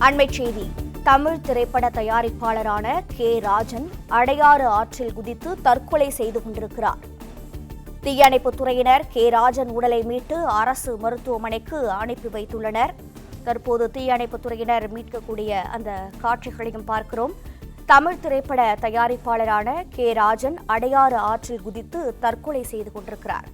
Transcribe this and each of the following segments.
அண்மைச் செய்தி. தமிழ் திரைப்பட தயாரிப்பாளரான கே. ராஜன் அடையாறு ஆற்றில் குதித்து தற்கொலை செய்து கொண்டிருக்கிறார். தீயணைப்புத் துறையினர் கே. ராஜன் உடலை மீட்டு அரசு மருத்துவமனைக்கு அனுப்பி வைத்துள்ளனர். தற்போது தீயணைப்புத் துறையினர் மீட்கக்கூடிய அந்த காட்சிகளையும் பார்க்கிறோம். தமிழ் திரைப்பட தயாரிப்பாளரான கே. ராஜன் அடையாறு ஆற்றில் குதித்து தற்கொலை செய்து கொண்டிருக்கிறார்.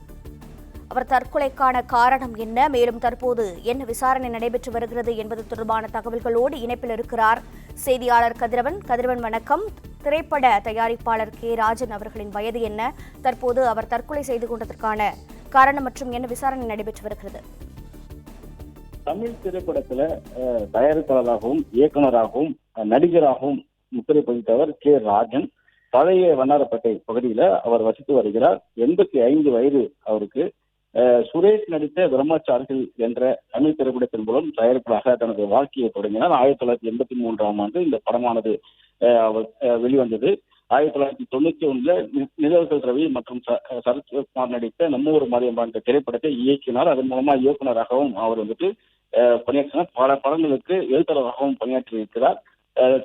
அவர் தற்கொலைக்கான காரணம் என்ன, மேலும் தற்போது என்ன விசாரணை நடைபெற்று வருகிறது என்பது தொடர்பான தகவல்களோடு இணைப்பில் இருக்கிறார் செய்தியாளர் கதிரவன். கதிரவன், வணக்கம். திரைப்பட தயாரிப்பாளர் கே. ராஜன் அவர்களின் வயது என்ன, தற்போது அவர் தற்கொலை செய்து கொண்டதற்கான காரணம் மற்றும் என்ன விசாரணை நடைபெற்று வருகிறது? தமிழ் திரைப்படத்துல தயாரிப்பாளராகவும் இயக்குநராகவும் நடிகராகவும் முத்திரை பதித்தவர் கே. ராஜன். பழைய வண்ணாரப்பேட்டை பகுதியில அவர் வசித்து வருகிறார். 85 வயது அவருக்கு. சுரேஷ் நடித்த பிரம்மச்சாரிகள் என்ற தமிழ் திரைப்படத்தின் மூலம் தயாரிப்பாளராக தனது வாழ்க்கையை தொடங்கினார். 1983ஆம் ஆண்டு இந்த படமானது வெளிவந்தது. 1991 நிலவுகள் ரவி மற்றும் சரத்குமார் நடித்த நம்ம ஊர் மாரியம்மா என்ற திரைப்படத்தை இயக்கினார். அதன் மூலமா இயக்குநராகவும் அவர் பணியாற்றினார். பல படங்களுக்கு எழுத்தாளராகவும் பணியாற்றியிருக்கிறார்.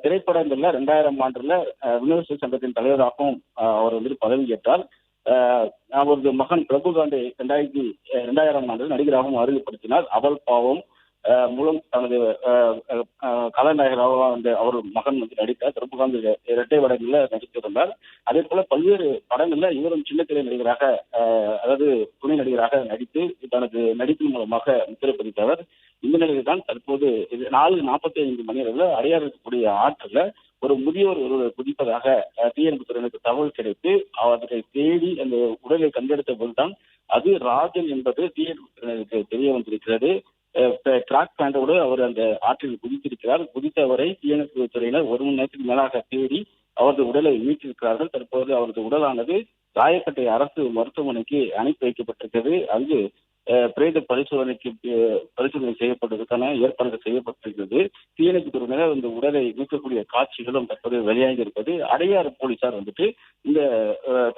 திரைப்படங்கள்ல 2000 ஆண்டுல யூனிவர்சல் சங்கத்தின் தலைவராகவும் அவர் பதவியேற்றார். அவரது மகன் பிரபுகாந்தை 2000ஆம் ஆண்டு நடிகராகவும் அறிமுகப்படுத்தினார். அவள் பாவம் மூலம் தனது கதாநாயகராக அவர் மகன் நடித்தார். பிரபுகாந்த் இரட்டை வடங்கள்ல நடித்திருந்தார். அதே போல பல்வேறு படங்கள்ல இவரும் சின்னத்திரை நடிகராக, அதாவது துணை நடிகராக நடித்து தனது நடிப்பின் மூலமாக முத்திரை பதித்தவர். இந்த நிலையில் தான் தற்போது 4:45 மணி அளவில் அடையாறு இருக்கக்கூடிய ஆற்றுல ஒரு முதியோர் ஒருவர் குதிப்பதாக தீயணைப்புத் துறையினருக்கு தகவல் கிடைத்து அவரை தேடி அந்த உடலை கண்டெடுத்த போதுதான் அது ராஜன் என்பது தீயணைப்புத் துறையினருக்கு தெரிய வந்திருக்கிறது. டிராக் பேண்டோடு அவர் அந்த ஆற்றில் குதித்திருக்கிறார். குதித்த அவரை தீயணைப்புத் துறையினர் 1 மணி நேரத்துக்கு மேலாக தேடி அவரது உடலை மீட்டிருக்கிறார்கள். தற்போது அவரது உடலானது ராயப்பேட்டை அரசு மருத்துவமனைக்கு அனுப்பி வைக்கப்பட்டிருக்கிறது. அங்கு பிரேத பரிசோதனை செய்யப்படுவதற்கான ஏற்பாடுகள் செய்யப்பட்டிருக்கிறது. தீயணைப்பு துறையினர் இந்த உடலை மீட்கக்கூடிய காட்சிகளும் தற்போது வெளியாகி இருப்பது. அடையாறு போலீசார் இந்த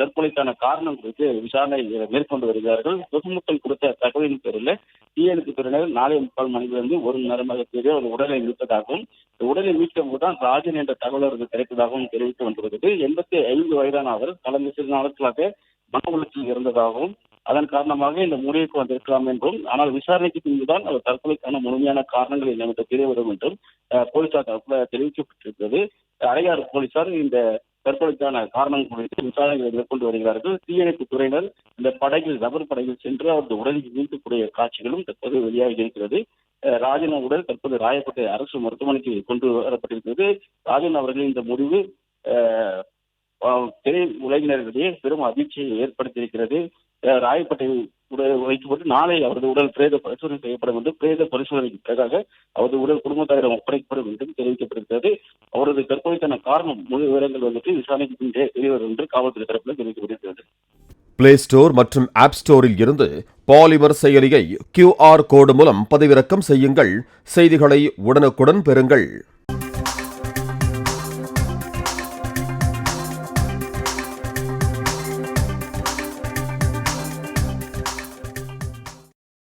தற்கொலைக்கான காரணம் குறித்து விசாரணை மேற்கொண்டு வருகிறார்கள். பொதுமக்கள் கொடுத்த தகவலின் பேரில் தீயணைப்பு துறையினர் 4:45 மணிலிருந்து 1 மணி நேரமாக தேடி அவர் உடலை மீட்பதாகவும், உடலை மீட்கும் போதுதான் ராஜன் என்ற தகவல் அவருக்கு கிடைத்ததாகவும் தெரிவித்து வந்துள்ளது. 85 வயதான அவர் கடந்த சில நாட்களாக மன உளைச்சல் இருந்ததாகவும், அதன் காரணமாக இந்த முடிவுக்கு வந்திருக்கலாம் என்றும், ஆனால் விசாரணைக்கு பின்புதான் அவர் தற்கொலைக்கான முழுமையான காரணங்களை நமக்கு தெரிய வரும் என்றும் போலீசார் தெரிவிக்கப்பட்டிருக்கிறது. அடையாறு போலீசார் இந்த தற்கொலைக்கான காரணம் குறித்து விசாரணைகளை மேற்கொண்டு வருகிறார்கள். தீயணைப்பு துறையினர் இந்த ரப்பர் படகில் சென்று அவரது உடலை மீட்கக்கூடிய காட்சிகளும் தற்போது வெளியாகி இருக்கிறது. ராஜன் உடல் தற்போது ராயப்பேட்டை அரசு மருத்துவமனைக்கு கொண்டு வரப்பட்டிருக்கிறது. ராஜன் அவர்களின் இந்த முடிவு திரை உலகினரிடையே பெரும் அதிர்ச்சியை ஏற்படுத்தியிருக்கிறது. ராயப்பேட்டை வைக்கப்பட்டு நாளை அவரது உடல் பிரேத பரிசோதனை செய்யப்படும் என்றும், பிரேத பரிசோதனைக்கு பிறகாக அவரது உடல் குடும்பத்தாரிடம் ஒப்படைக்கப்படும் என்றும் தெரிவிக்கப்பட்டிருக்கிறது. அவரது தற்கொலைக்கான காரணம் முழு விவரங்கள் விசாரணைக்கு பின்பே தெரியவரும் என்று காவல்துறை தரப்பில் தெரிவிக்கப்பட்டிருக்கிறது. பிளே ஸ்டோர் மற்றும் ஆப் ஸ்டோரில் இருந்து பாலிமர் செயலியை QR கோடு மூலம் பதிவிறக்கம் செய்யுங்கள். செய்திகளை உடனுக்குடன் பெறுங்கள்.